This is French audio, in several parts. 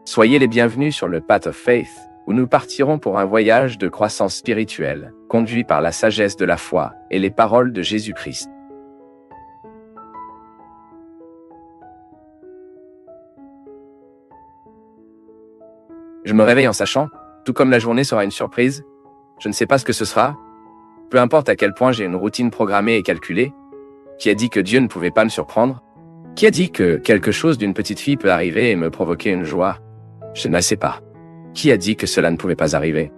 Soyez les bienvenus sur le Path of Faith, où nous partirons pour un voyage de croissance spirituelle, conduit par la sagesse de la foi et les paroles de Jésus-Christ. Je me réveille en sachant, tout comme la journée sera une surprise, je ne sais pas ce que ce sera, peu importe à quel point j'ai une routine programmée et calculée. Qui a dit que Dieu ne pouvait pas me surprendre? Qui a dit que quelque chose d'une petite fille peut arriver et me provoquer une joie? Je ne la sais pas. Qui a dit que cela ne pouvait pas arriver?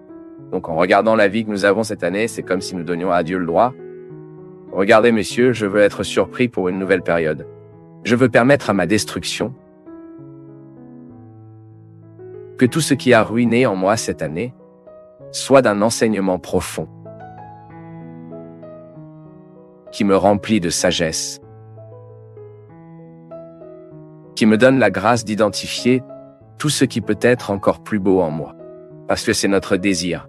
Donc en regardant la vie que nous avons cette année, c'est comme si nous donnions à Dieu le droit. Regardez messieurs, je veux être surpris pour une nouvelle période. Je veux permettre à ma destruction que tout ce qui a ruiné en moi cette année soit d'un enseignement profond qui me remplit de sagesse, qui me donne la grâce d'identifier tout ce qui peut être encore plus beau en moi. Parce que c'est notre désir.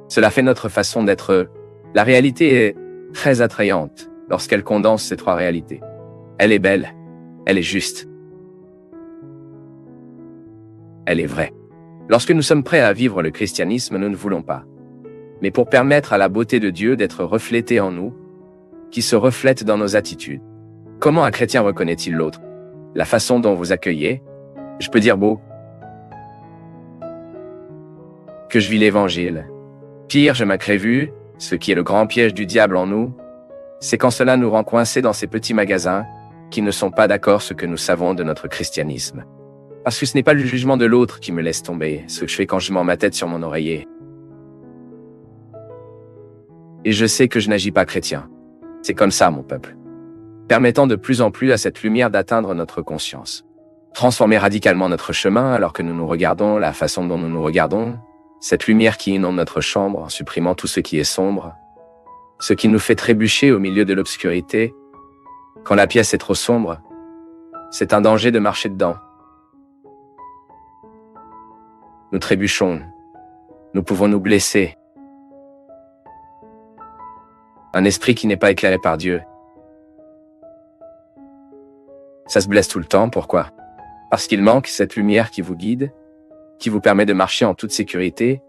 Cela fait notre façon d'être. La réalité est très attrayante lorsqu'elle condense ces trois réalités. Elle est belle, elle est juste, elle est vraie. Lorsque nous sommes prêts à vivre le christianisme, nous ne voulons pas. Mais pour permettre à la beauté de Dieu d'être reflétée en nous, qui se reflète dans nos attitudes. Comment un chrétien reconnaît-il l'autre? La façon dont vous accueillez? Je peux dire beau que je vis l'évangile. Pire, je m'accrée vu, ce qui est le grand piège du diable en nous, c'est quand cela nous rend coincés dans ces petits magasins qui ne sont pas d'accord ce que nous savons de notre christianisme. Parce que ce n'est pas le jugement de l'autre qui me laisse tomber, ce que je fais quand je mets ma tête sur mon oreiller. Et je sais que je n'agis pas chrétien. C'est comme ça, mon peuple. Permettant de plus en plus à cette lumière d'atteindre notre conscience. Transformer radicalement notre chemin alors que nous nous regardons, la façon dont nous nous regardons, cette lumière qui inonde notre chambre en supprimant tout ce qui est sombre, ce qui nous fait trébucher au milieu de l'obscurité. Quand la pièce est trop sombre, c'est un danger de marcher dedans. Nous trébuchons, nous pouvons nous blesser. Un esprit qui n'est pas éclairé par Dieu. Ça se blesse tout le temps, pourquoi? Parce qu'il manque cette lumière qui vous guide, qui vous permet de marcher en toute sécurité,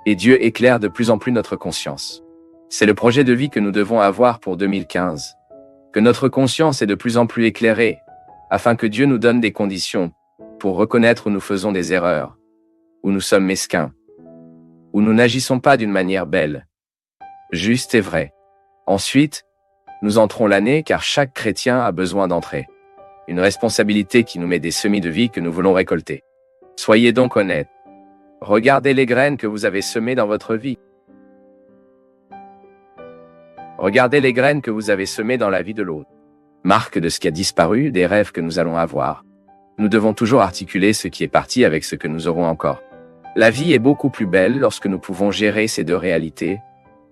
et Dieu éclaire de plus en plus notre conscience. C'est le projet de vie que nous devons avoir pour 2015. Que notre conscience est de plus en plus éclairée, afin que Dieu nous donne des conditions pour reconnaître où nous faisons des erreurs, où nous sommes mesquins, où nous n'agissons pas d'une manière belle, juste et vraie. Ensuite, nous entrons l'année car chaque chrétien a besoin d'entrer. Une responsabilité qui nous met des semis de vie que nous voulons récolter. Soyez donc honnêtes. Regardez les graines que vous avez semées dans votre vie. Regardez les graines que vous avez semées dans la vie de l'autre. Marque de ce qui a disparu, des rêves que nous allons avoir. Nous devons toujours articuler ce qui est parti avec ce que nous aurons encore. La vie est beaucoup plus belle lorsque nous pouvons gérer ces deux réalités,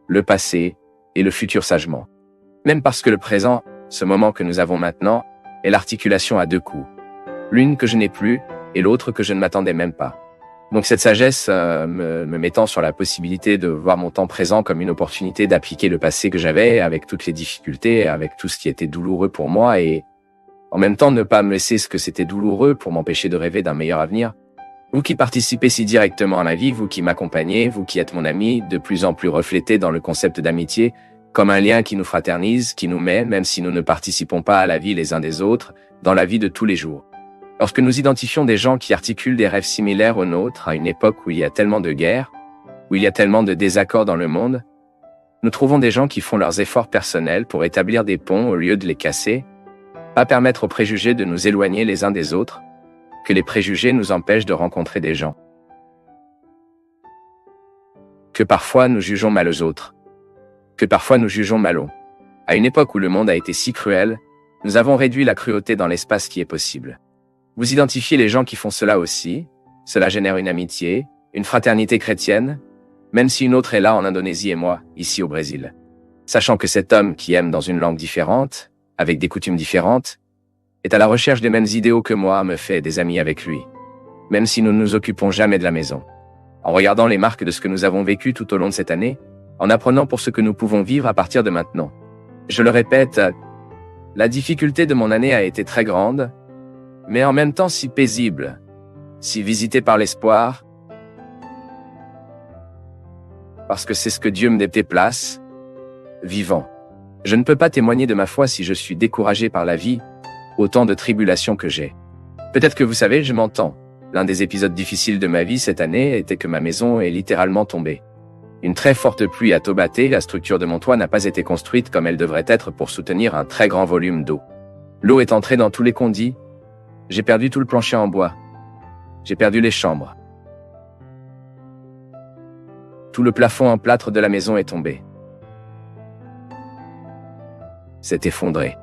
le passé et le futur sagement. Même parce que le présent, ce moment que nous avons maintenant, est l'articulation à deux coups. L'une que je n'ai plus et l'autre que je ne m'attendais même pas. Donc cette sagesse me mettant sur la possibilité de voir mon temps présent comme une opportunité d'appliquer le passé que j'avais avec toutes les difficultés, avec tout ce qui était douloureux pour moi et en même temps ne pas me laisser ce que c'était douloureux pour m'empêcher de rêver d'un meilleur avenir. Vous qui participez si directement à la vie, vous qui m'accompagnez, vous qui êtes mon ami, de plus en plus reflété dans le concept d'amitié, comme un lien qui nous fraternise, qui nous met, même si nous ne participons pas à la vie les uns des autres, dans la vie de tous les jours. Lorsque nous identifions des gens qui articulent des rêves similaires aux nôtres, à une époque où il y a tellement de guerres, où il y a tellement de désaccords dans le monde, nous trouvons des gens qui font leurs efforts personnels pour établir des ponts au lieu de les casser, pas permettre aux préjugés de nous éloigner les uns des autres, que les préjugés nous empêchent de rencontrer des gens. Que parfois nous jugeons mal aux autres. Que parfois nous jugeons mal aux. À une époque où le monde a été si cruel, nous avons réduit la cruauté dans l'espace qui est possible. Vous identifiez les gens qui font cela aussi, cela génère une amitié, une fraternité chrétienne, même si une autre est là en Indonésie et moi, ici au Brésil. Sachant que cet homme qui aime dans une langue différente, avec des coutumes différentes, est à la recherche des mêmes idéaux que moi, me fait des amis avec lui, même si nous ne nous occupons jamais de la maison. En regardant les marques de ce que nous avons vécu tout au long de cette année, en apprenant pour ce que nous pouvons vivre à partir de maintenant. Je le répète, la difficulté de mon année a été très grande, mais en même temps si paisible, si visité par l'espoir, parce que c'est ce que Dieu me déplace, vivant. Je ne peux pas témoigner de ma foi si je suis découragé par la vie, autant de tribulations que j'ai. Peut-être que vous savez, je m'entends. L'un des épisodes difficiles de ma vie cette année était que ma maison est littéralement tombée. Une très forte pluie a tobaté, la structure de mon toit n'a pas été construite comme elle devrait être pour soutenir un très grand volume d'eau. L'eau est entrée dans tous les condits. J'ai perdu tout le plancher en bois. J'ai perdu les chambres. Tout le plafond en plâtre de la maison est tombé. S'est effondré.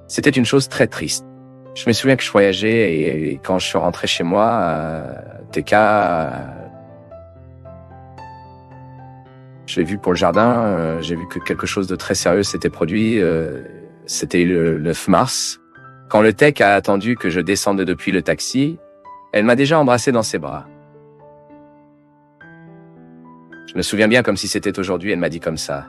C'était une chose très triste. Je me souviens que je voyageais et quand je suis rentré chez moi, j'ai vu pour le jardin, j'ai vu que quelque chose de très sérieux s'était produit. C'était le 9 mars. Quand le tech a attendu que je descende depuis le taxi, elle m'a déjà embrassé dans ses bras. Je me souviens bien comme si c'était aujourd'hui, elle m'a dit comme ça.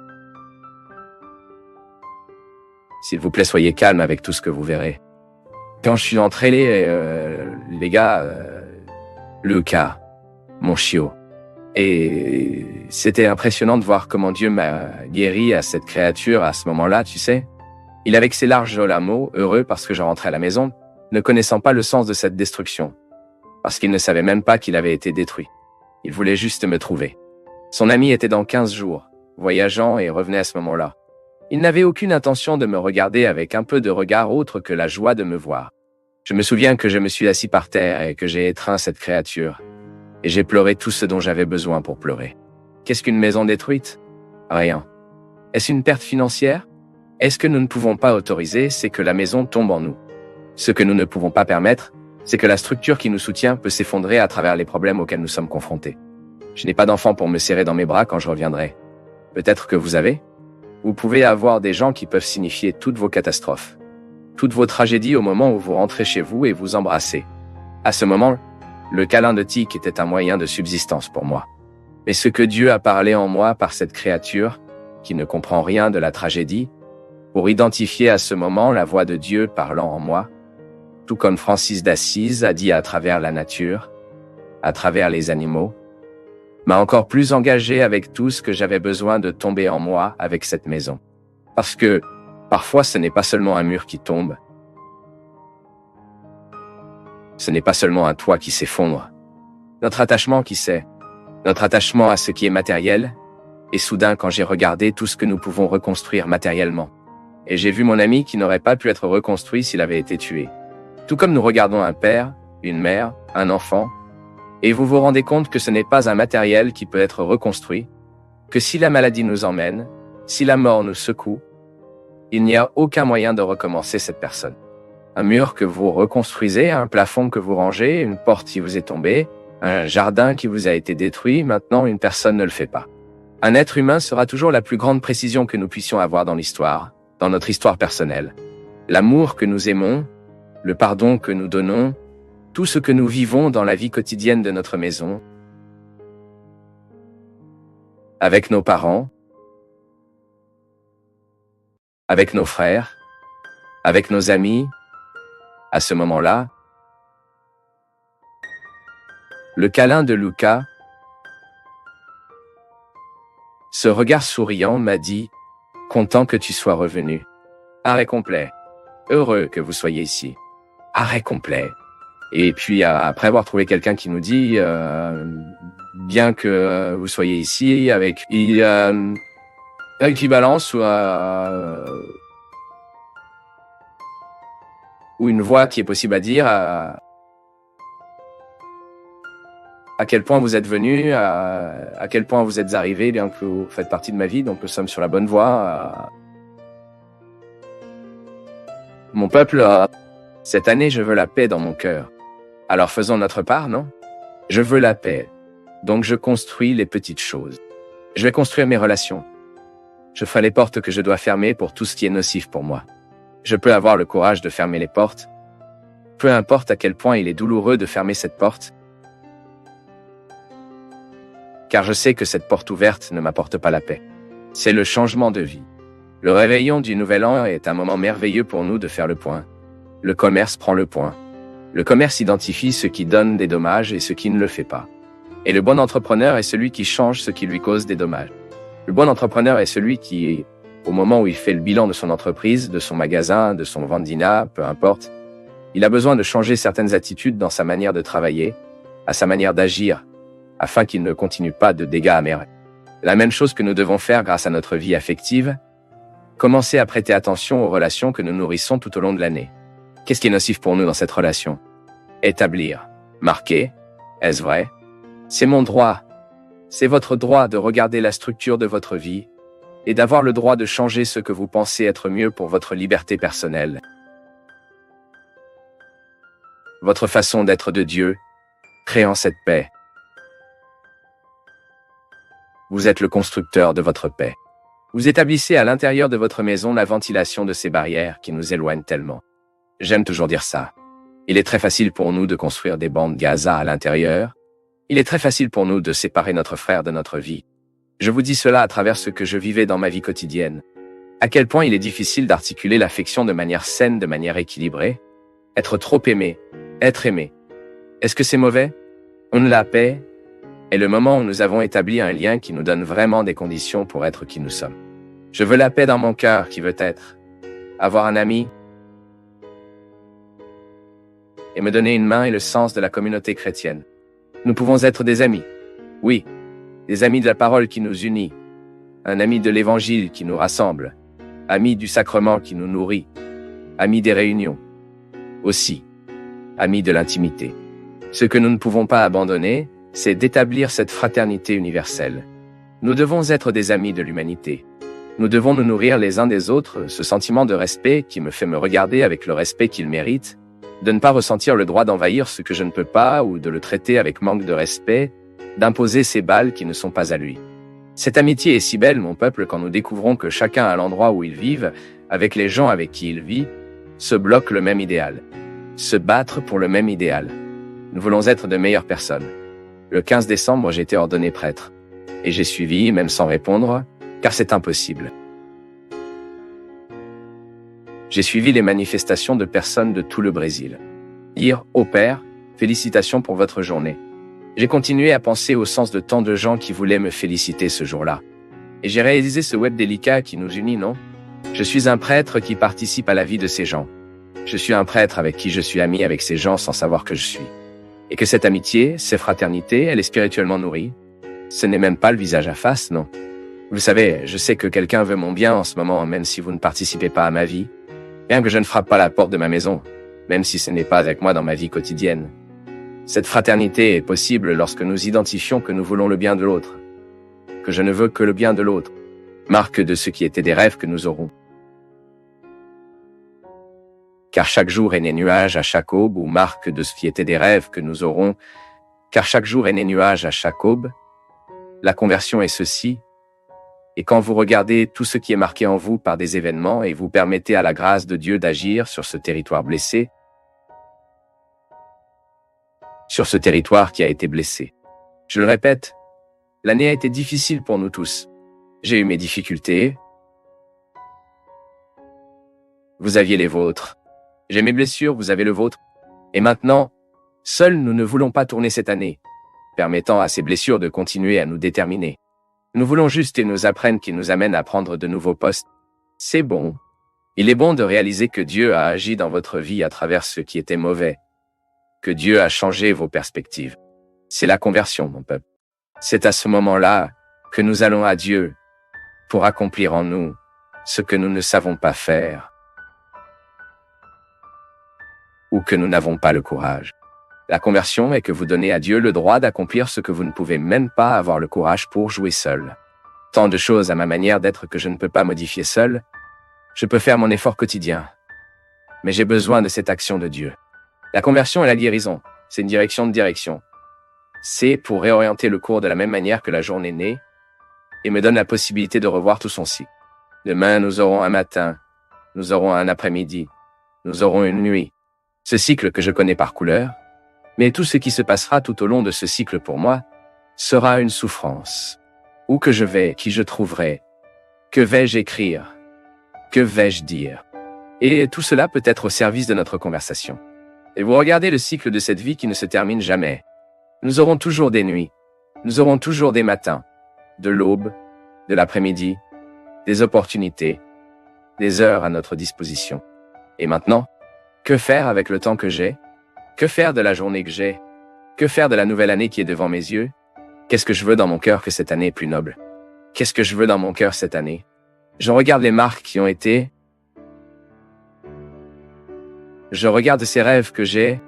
S'il vous plaît, soyez calme avec tout ce que vous verrez. Quand je suis entré, les gars, Lucas, mon chiot. Et c'était impressionnant de voir comment Dieu m'a guéri à cette créature à ce moment-là, tu sais. Il avait que ses larges lameaux, heureux parce que je rentrais à la maison, ne connaissant pas le sens de cette destruction. Parce qu'il ne savait même pas qu'il avait été détruit. Il voulait juste me trouver. Son ami était dans 15 jours, voyageant et revenait à ce moment-là. Il n'avait aucune intention de me regarder avec un peu de regard autre que la joie de me voir. Je me souviens que je me suis assis par terre et que j'ai étreint cette créature. Et j'ai pleuré tout ce dont j'avais besoin pour pleurer. Qu'est-ce qu'une maison détruite? Rien. Est-ce une perte financière? Est-ce que nous ne pouvons pas autoriser, c'est que la maison tombe en nous. Ce que nous ne pouvons pas permettre, c'est que la structure qui nous soutient peut s'effondrer à travers les problèmes auxquels nous sommes confrontés. Je n'ai pas d'enfant pour me serrer dans mes bras quand je reviendrai. Peut-être que vous avez? Vous pouvez avoir des gens qui peuvent signifier toutes vos catastrophes. Toutes vos tragédies au moment où vous rentrez chez vous et vous embrassez. À ce moment, le câlin de Tic était un moyen de subsistance pour moi. Mais ce que Dieu a parlé en moi par cette créature, qui ne comprend rien de la tragédie, pour identifier à ce moment la voix de Dieu parlant en moi, tout comme Francis d'Assise a dit à travers la nature, à travers les animaux, m'a encore plus engagé avec tout ce que j'avais besoin de tomber en moi avec cette maison. Parce que, parfois ce n'est pas seulement un mur qui tombe, ce n'est pas seulement un toit qui s'effondre. Notre attachement qui sait, notre attachement à ce qui est matériel, et soudain quand j'ai regardé tout ce que nous pouvons reconstruire matériellement. Et j'ai vu mon ami qui n'aurait pas pu être reconstruit s'il avait été tué. Tout comme nous regardons un père, une mère, un enfant, et vous vous rendez compte que ce n'est pas un matériel qui peut être reconstruit, que si la maladie nous emmène, si la mort nous secoue, il n'y a aucun moyen de recommencer cette personne. Un mur que vous reconstruisez, un plafond que vous rangez, une porte qui vous est tombée, un jardin qui vous a été détruit, maintenant une personne ne le fait pas. Un être humain sera toujours la plus grande précision que nous puissions avoir dans l'histoire, dans notre histoire personnelle. L'amour que nous aimons, le pardon que nous donnons, tout ce que nous vivons dans la vie quotidienne de notre maison, avec nos parents, avec nos frères, avec nos amis, à ce moment-là, le câlin de Lucas, ce regard souriant m'a dit « Content que tu sois revenu. Arrêt complet. Heureux que vous soyez ici. Arrêt complet. » Et puis, après avoir trouvé quelqu'un qui nous dit « Bien que vous soyez ici, avec équivalence ou une voix qui est possible à dire à quel point vous êtes venu, à quel point vous êtes arrivé, bien que vous faites partie de ma vie, donc nous sommes sur la bonne voie. Mon peuple, cette année, je veux la paix dans mon cœur. Alors faisons notre part, non? Je veux la paix. Donc je construis les petites choses. Je vais construire mes relations. Je ferai les portes que je dois fermer pour tout ce qui est nocif pour moi. Je peux avoir le courage de fermer les portes. Peu importe à quel point il est douloureux de fermer cette porte. Car je sais que cette porte ouverte ne m'apporte pas la paix. C'est le changement de vie. Le réveillon du Nouvel An est un moment merveilleux pour nous de faire le point. Le commerce prend le point. Le commerce identifie ce qui donne des dommages et ce qui ne le fait pas. Et le bon entrepreneur est celui qui change ce qui lui cause des dommages. Le bon entrepreneur est celui qui, au moment où il fait le bilan de son entreprise, de son magasin, de son vendina, peu importe, il a besoin de changer certaines attitudes dans sa manière de travailler, à sa manière d'agir, afin qu'il ne continue pas de dégâts amers. La même chose que nous devons faire grâce à notre vie affective, commencer à prêter attention aux relations que nous nourrissons tout au long de l'année. Qu'est-ce qui est nocif pour nous dans cette relation? Établir. Marquer. Est-ce vrai? C'est mon droit. C'est votre droit de regarder la structure de votre vie et d'avoir le droit de changer ce que vous pensez être mieux pour votre liberté personnelle. Votre façon d'être de Dieu, créant cette paix. Vous êtes le constructeur de votre paix. Vous établissez à l'intérieur de votre maison la ventilation de ces barrières qui nous éloignent tellement. J'aime toujours dire ça. Il est très facile pour nous de construire des bandes Gaza à l'intérieur. Il est très facile pour nous de séparer notre frère de notre vie. Je vous dis cela à travers ce que je vivais dans ma vie quotidienne. À quel point il est difficile d'articuler l'affection de manière saine, de manière équilibrée. Être trop aimé, être aimé. Est-ce que c'est mauvais? La paix est le moment où nous avons établi un lien qui nous donne vraiment des conditions pour être qui nous sommes. Je veux la paix dans mon cœur qui veut être. Avoir un ami et me donner une main et le sens de la communauté chrétienne. Nous pouvons être des amis. Oui, des amis de la parole qui nous unit. Un ami de l'évangile qui nous rassemble. Ami du sacrement qui nous nourrit. Ami des réunions. Aussi, ami de l'intimité. Ce que nous ne pouvons pas abandonner, c'est d'établir cette fraternité universelle. Nous devons être des amis de l'humanité. Nous devons nous nourrir les uns des autres, ce sentiment de respect qui me fait me regarder avec le respect qu'il mérite, de ne pas ressentir le droit d'envahir ce que je ne peux pas ou de le traiter avec manque de respect, d'imposer ses balles qui ne sont pas à lui. Cette amitié est si belle, mon peuple, quand nous découvrons que chacun à l'endroit où il vit, avec les gens avec qui il vit, se bloque le même idéal. Se battre pour le même idéal. Nous voulons être de meilleures personnes. Le 15 décembre, j'ai été ordonné prêtre. Et j'ai suivi, même sans répondre, car c'est impossible. J'ai suivi les manifestations de personnes de tout le Brésil. Dire « Ô Père, félicitations pour votre journée ». J'ai continué à penser au sens de tant de gens qui voulaient me féliciter ce jour-là. Et j'ai réalisé ce web délicat qui nous unit, non? Je suis un prêtre qui participe à la vie de ces gens. Je suis un prêtre avec qui je suis ami avec ces gens sans savoir que je suis. Et que cette amitié, cette fraternité, elle est spirituellement nourrie. Ce n'est même pas le visage à face, non. Vous savez, je sais que quelqu'un veut mon bien en ce moment, même si vous ne participez pas à ma vie. Bien que je ne frappe pas la porte de ma maison, même si ce n'est pas avec moi dans ma vie quotidienne. Cette fraternité est possible lorsque nous identifions que nous voulons le bien de l'autre. Que je ne veux que le bien de l'autre. Marque de ce qui était des rêves que nous aurons. Car chaque jour est né nuage à chaque aube, ou marque de ce qui était des rêves que nous aurons. Car chaque jour est né nuage à chaque aube. La conversion est ceci. Et quand vous regardez tout ce qui est marqué en vous par des événements et vous permettez à la grâce de Dieu d'agir sur ce territoire blessé, sur ce territoire qui a été blessé. Je le répète, l'année a été difficile pour nous tous. J'ai eu mes difficultés. Vous aviez les vôtres. J'ai mes blessures, vous avez le vôtre. Et maintenant, seuls nous ne voulons pas tourner cette année, permettant à ces blessures de continuer à nous déterminer. Nous voulons juste et nous apprennent qu'ils nous amènent à prendre de nouveaux postes. C'est bon. Il est bon de réaliser que Dieu a agi dans votre vie à travers ce qui était mauvais. Que Dieu a changé vos perspectives. C'est la conversion, mon peuple. C'est à ce moment-là que nous allons à Dieu pour accomplir en nous ce que nous ne savons pas faire ou que nous n'avons pas le courage. La conversion est que vous donnez à Dieu le droit d'accomplir ce que vous ne pouvez même pas avoir le courage pour jouer seul. Tant de choses à ma manière d'être que je ne peux pas modifier seul. Je peux faire mon effort quotidien. Mais j'ai besoin de cette action de Dieu. La conversion et la guérison, c'est une direction de direction. C'est pour réorienter le cours de la même manière que la journée naît et me donne la possibilité de revoir tout son cycle. Demain, nous aurons un matin, nous aurons un après-midi, nous aurons une nuit. Ce cycle que je connais par couleur, mais tout ce qui se passera tout au long de ce cycle pour moi sera une souffrance. Où que je vais, qui je trouverai, que vais-je écrire, que vais-je dire? Et tout cela peut être au service de notre conversation. Et vous regardez le cycle de cette vie qui ne se termine jamais. Nous aurons toujours des nuits. Nous aurons toujours des matins, de l'aube, de l'après-midi, des opportunités, des heures à notre disposition. Et maintenant, que faire avec le temps que j'ai? Que faire de la journée que j'ai? Que faire de la nouvelle année qui est devant mes yeux? Qu'est-ce que je veux dans mon cœur que cette année est plus noble? Qu'est-ce que je veux dans mon cœur cette année? Je regarde les marques qui ont été. Je regarde ces rêves que j'ai.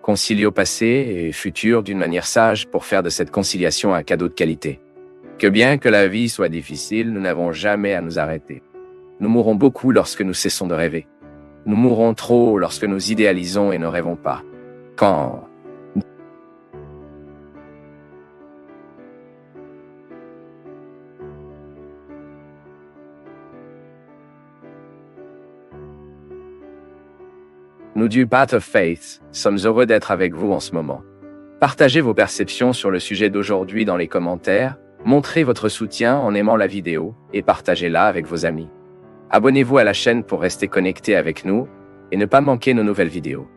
Concilier au passé et futur d'une manière sage pour faire de cette conciliation un cadeau de qualité. Que bien que la vie soit difficile, nous n'avons jamais à nous arrêter. Nous mourrons beaucoup lorsque nous cessons de rêver. Nous mourrons trop lorsque nous idéalisons et ne rêvons pas. Quand nous du Path of Faith sommes heureux d'être avec vous en ce moment. Partagez vos perceptions sur le sujet d'aujourd'hui dans les commentaires, montrez votre soutien en aimant la vidéo et partagez-la avec vos amis. Abonnez-vous à la chaîne pour rester connecté avec nous et ne pas manquer nos nouvelles vidéos.